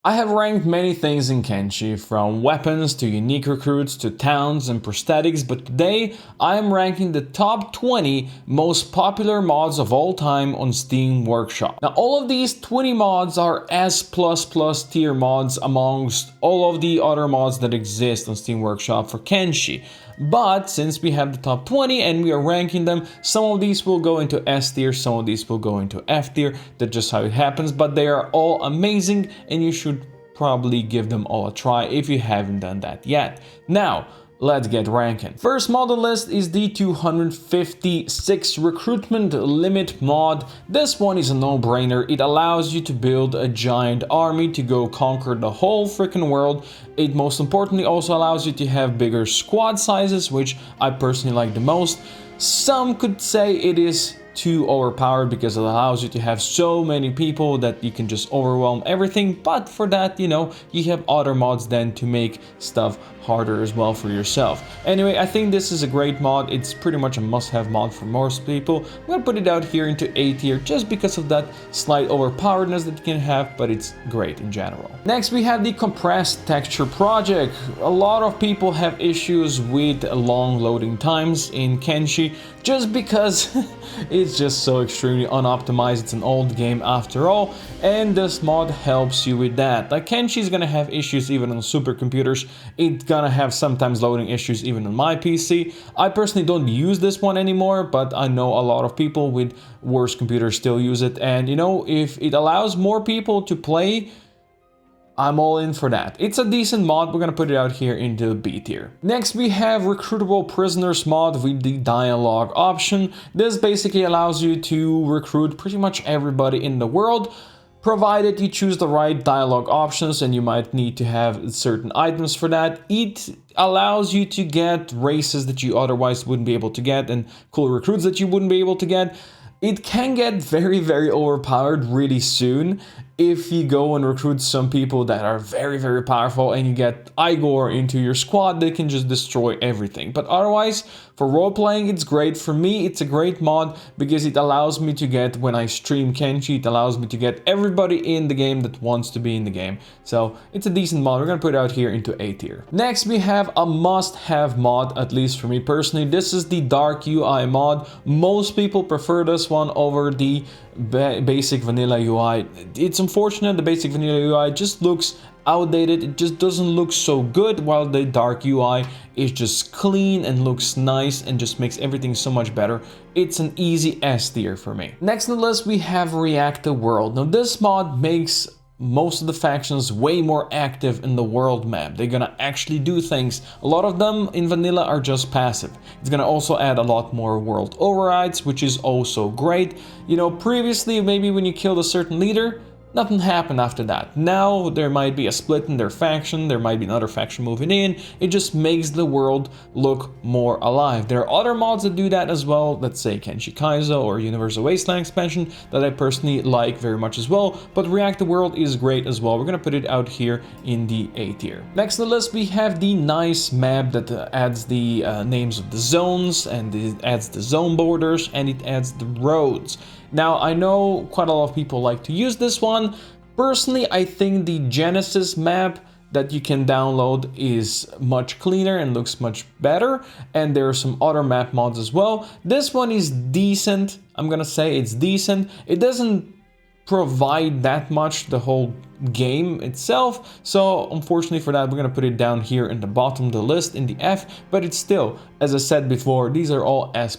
I have ranked many things in Kenshi, from weapons to unique recruits to towns and prosthetics, but today I am ranking the top 20 most popular mods of all time on Steam Workshop. Now all of these 20 mods are S++ tier mods amongst all of the other mods that exist on Steam Workshop for Kenshi. But since we have the top 20 and we are ranking them, some of these will go into S tier, some of these will go into F tier. That's just how it happens, but they are all amazing and you should probably give them all a try if you haven't done that yet. Now, let's get ranking. First mod on the list is the 256 Recruitment Limit mod. This one is a no-brainer. It allows you to build a giant army to go conquer the whole freaking world. It most importantly also allows you to have bigger squad sizes, which I personally like the most. Some could say it is too overpowered because it allows you to have so many people that you can just overwhelm everything, but for that, you know, you have other mods then to make stuff harder as well for yourself. Anyway, I think this is a great mod. It's pretty much a must-have mod for most people. I'm gonna put it out here into A tier just because of that slight overpoweredness that you can have, but it's great in general. Next, we have the compressed texture project. A lot of people have issues with long loading times in Kenshi just because it's just so extremely unoptimized. It's an old game after all, and this mod helps you with that. Like, Kenshi is gonna have issues even on supercomputers. It's gonna have sometimes loading issues even on my PC. I personally don't use this one anymore, but I know a lot of people with worse computers still use it, and you know, if it allows more people to play, I'm all in for that. It's a decent mod. We're gonna put it out here into B tier. Next, we have Recruitable Prisoners mod with the dialogue option. This basically allows you to recruit pretty much everybody in the world, provided you choose the right dialogue options, and you might need to have certain items for that. It allows you to get races that you otherwise wouldn't be able to get and cool recruits that you wouldn't be able to get. It can get very overpowered really soon if you go and recruit some people that are very powerful and you get Igor into your squad. They can just destroy everything. But otherwise, for role-playing, it's great. For me, it's a great mod because it allows me to get, when I stream Kenshi, it allows me to get everybody in the game that wants to be in the game. So it's a decent mod. We're gonna put it out here into A tier. Next, we have a must-have mod, at least for me personally. This is the Dark UI mod. Most people prefer this one over the basic vanilla UI. It's unfortunate the basic vanilla UI just looks outdated. It just doesn't look so good, while the dark UI is just clean and looks nice and just makes everything so much better. It's an easy S tier for me. Next on the list, we have Reactive World. Now this mod makes most of the factions way more active in the world map. They're gonna actually do things. A lot of them in vanilla are just passive. It's gonna also add a lot more world overrides, which is also great. You know, previously maybe when you killed a certain leader, nothing happened after that. Now there might be a split in their faction, there might be another faction moving in. It just makes the world look more alive. There are other mods that do that as well, let's say Kenshi Kaizo or Universal Wasteland expansion, that I personally like very much as well, but Reactive World is great as well. We're gonna put it out here in the A tier. Next on the list, we have the nice map that adds the names of the zones, and it adds the zone borders, and it adds the roads. Now, I know quite a lot of people like to use this one. Personally, I think the Genesis map that you can download is much cleaner and looks much better, and there are some other map mods as well. This one is decent. I'm gonna say it's decent. It doesn't provide that much the whole game itself, so unfortunately for that, we're gonna put it down here in the bottom of the list in the F, but it's still, as I said before, these are all S++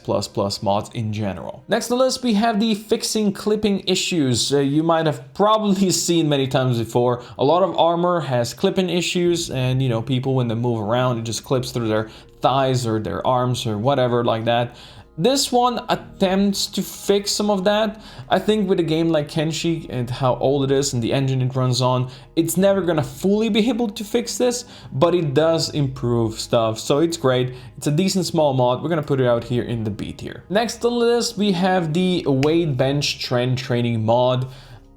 mods in general. Next on the list, we have the fixing clipping issues. You might have probably seen many times before. A lot of armor has clipping issues, and you know, people when they move around, it just clips through their thighs or their arms or whatever like that. This one attempts to fix some of that. I think with a game like Kenshi and how old it is and the engine it runs on, it's never gonna fully be able to fix this, but it does improve stuff, so it's great. It's a decent small mod. We're gonna put it out here in the B tier. Next on the list, we have the weight bench trend training mod.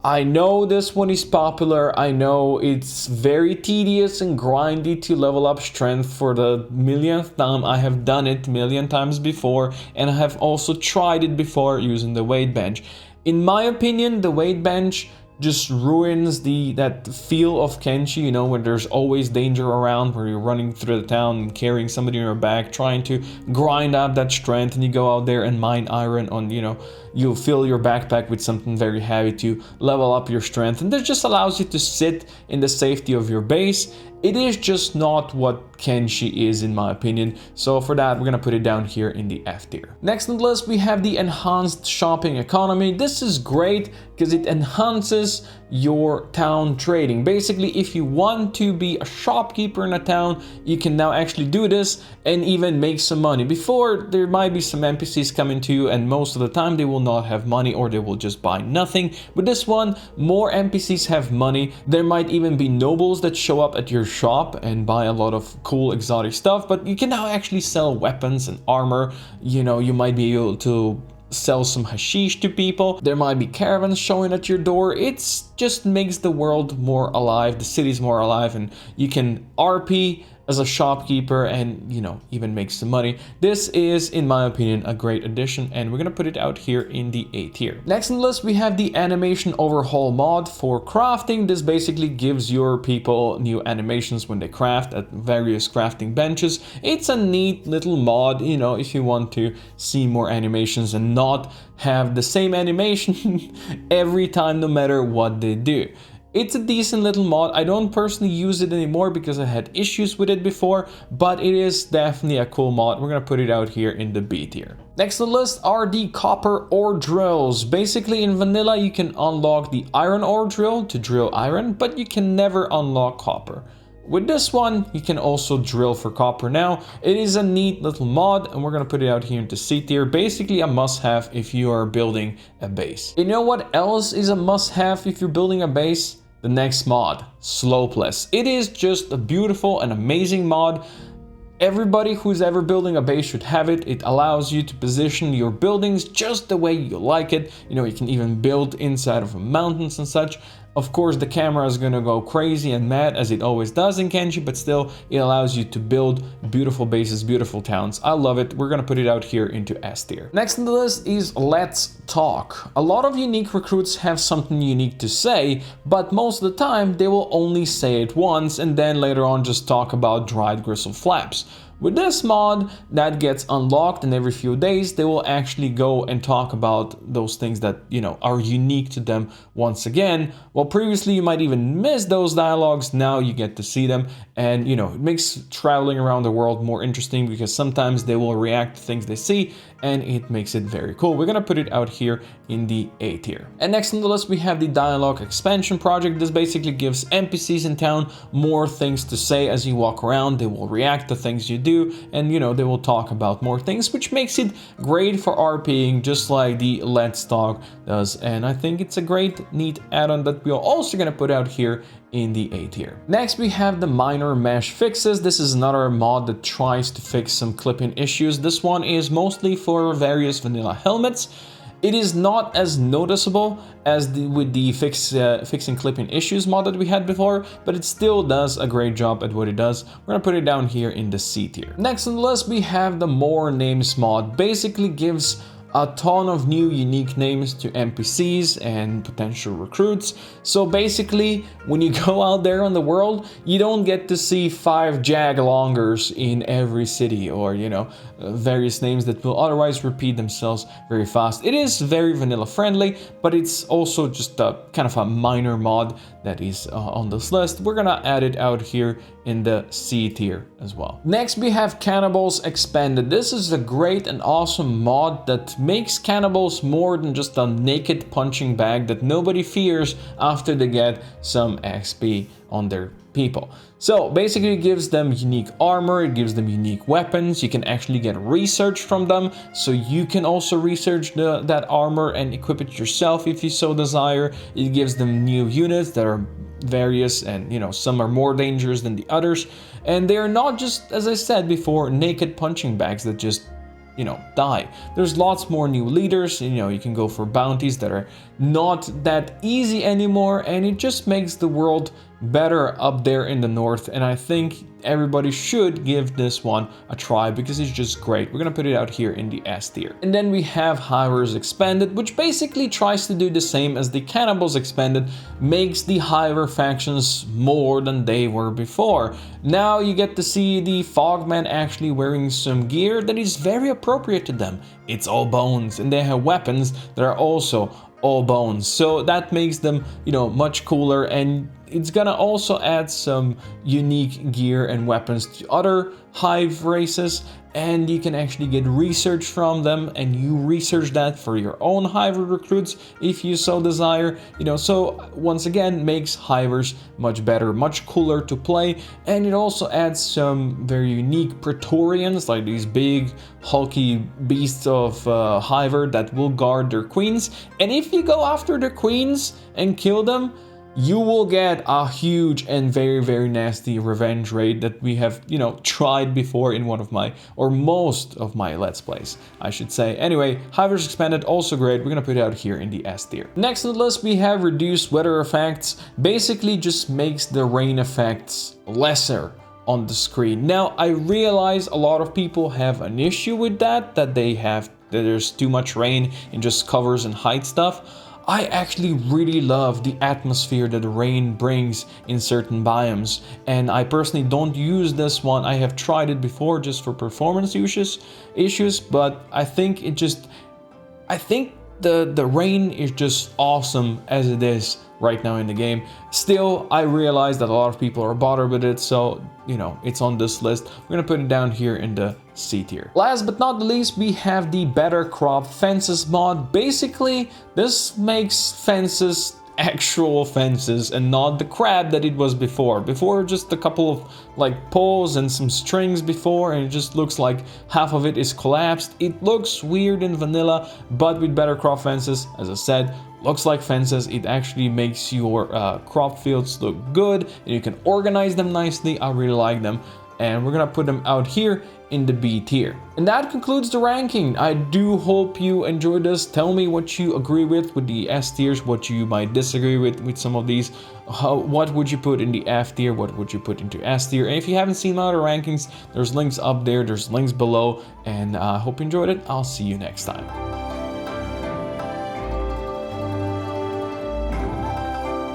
I know this one is popular. I know it's very tedious and grindy to level up strength for the millionth time. I have done it a million times before, and I have also tried it before using the weight bench. In my opinion, the weight bench just ruins that feel of Kenshi, you know, when there's always danger around, where you're running through the town and carrying somebody on your back, trying to grind up that strength, and you go out there and mine iron on, you know, you fill your backpack with something very heavy to level up your strength, and this just allows you to sit in the safety of your base. It is just not what Kenshi is, in my opinion, so for that we're gonna put it down here in the F tier. Next on the list we have the enhanced shopping economy. This is great because it enhances your town trading. Basically, if you want to be a shopkeeper in a town, you can now actually do this and even make some money. Before, there might be some NPCs coming to you, and most of the time they will not have money, or they will just buy nothing. With this one, more NPCs have money. There might even be nobles that show up at your shop and buy a lot of cool exotic stuff, but you can now actually sell weapons and armor. You know, you might be able to sell some hashish to people. There might be caravans showing at your door. It's just makes the world more alive, the city's more alive, and you can RP as a shopkeeper and, you know, even make some money. This is, in my opinion, a great addition, and we're gonna put it out here in the A tier. Next on the list we have the animation overhaul mod for crafting. This basically gives your people new animations when they craft at various crafting benches. It's a neat little mod, you know, if you want to see more animations and not have the same animation every time, no matter what they do. It's a decent little mod. I don't personally use it anymore because I had issues with it before, but it is definitely a cool mod. We're gonna put it out here in the B tier. Next on the list are the copper ore drills. Basically, in vanilla you can unlock the iron ore drill to drill iron, but you can never unlock copper. With this one, you can also drill for copper now. It is a neat little mod, and we're gonna put it out here into C tier. Basically a must-have if you are building a base. You know what else is a must-have if you're building a base? The next mod, Slopeless. It is just a beautiful and amazing mod. Everybody who's ever building a base should have it. It allows you to position your buildings just the way you like it. You know, you can even build inside of mountains and such. Of course, the camera is gonna go crazy and mad, as it always does in Kenshi, but still, it allows you to build beautiful bases, beautiful towns. I love it. We're gonna put it out here into S tier. Next on the list is Let's Talk. A lot of unique recruits have something unique to say, but most of the time, they will only say it once and then later on just talk about dried gristle flaps. With this mod, that gets unlocked, and every few days they will actually go and talk about those things that, you know, are unique to them once again. Well, previously you might even miss those dialogues, now you get to see them, and, you know, it makes traveling around the world more interesting because sometimes they will react to things they see, and it makes it very cool. We're gonna put it out here in the A tier. And next on the list we have the dialogue expansion project. This basically gives NPCs in town more things to say as you walk around. They will react to things you do, and, you know, they will talk about more things, which makes it great for RPing, just like the Let's Talk does. And I think it's a great, neat add-on that we are also gonna put out here in the A tier. Next we have the minor mesh fixes. This is another mod that tries to fix some clipping issues. This one is mostly for various vanilla helmets. It is not as noticeable as with the fixing clipping issues mod that we had before, but it still does a great job at what it does. We're gonna put it down here in the C tier. Next on the list we have the More Names mod. Basically gives a ton of new unique names to NPCs and potential recruits. So basically, when you go out there on the world, you don't get to see 5 Jaglongers in every city, or, you know, various names that will otherwise repeat themselves very fast. It is very vanilla friendly, but it's also just a kind of a minor mod that is on this list. We're gonna add it out here in the C tier as well. Next we have Cannibals Expanded. This is a great and awesome mod that makes cannibals more than just a naked punching bag that nobody fears after they get some XP on their people. So basically it gives them unique armor, it gives them unique weapons, you can actually get research from them, so you can also research that armor and equip it yourself if you so desire. It gives them new units that are various, and, you know, some are more dangerous than the others, and they're not just, as I said before, naked punching bags that just, you know, die. There's lots more new leaders, you know, you can go for bounties that are not that easy anymore, and it just makes the world better up there in the north, and I think everybody should give this one a try because it's just great. We're gonna put it out here in the S tier. And then we have Hivers Expanded, which basically tries to do the same as the Cannibals Expanded, makes the Hiver factions more than they were before. Now you get to see the Fogman actually wearing some gear that is very appropriate to them. It's all bones, and they have weapons that are also all bones, so that makes them, you know, much cooler, and it's gonna also add some unique gear and weapons to other Hive races, and you can actually get research from them, and you research that for your own Hive recruits if you so desire, you know. So once again, makes Hivers much better, much cooler to play, and it also adds some very unique Praetorians, like these big hulky beasts of Hiver that will guard their queens, and if you go after the queens and kill them, you will get a huge and very nasty revenge raid that we have, you know, tried before in one of my, or most of my Let's Plays, I should say. Anyway, Hivers Expanded, also great. We're gonna put it out here in the S tier. Next on the list, we have Reduced Weather Effects. Basically just makes the rain effects lesser on the screen. Now, I realize a lot of people have an issue with that there's too much rain and just covers and hides stuff. I actually really love the atmosphere that the rain brings in certain biomes, and I personally don't use this one. I have tried it before just for performance issues, but I think the rain is just awesome as it is right now in the game. Still, I realize that a lot of people are bothered with it, so, you know, it's on this list. We're gonna put it down here in the C tier. Last but not the least, we have the Better Crop Fences mod. Basically, this makes fences actual fences and not the crap that it was before. Before, just a couple of like poles and some strings before, and it just looks like half of it is collapsed. It looks weird in vanilla, but with Better Crop Fences, as I said, looks like fences. It actually makes your crop fields look good, and you can organize them nicely. I really like them, and we're gonna put them out here in the B tier. And that concludes the ranking. I do hope you enjoyed this. Tell me what you agree with the S tiers, what you might disagree with some of these. What would you put in the F tier? What would you put into S tier? And if you haven't seen my other rankings, there's links up there, there's links below, and I hope you enjoyed it. I'll see you next time.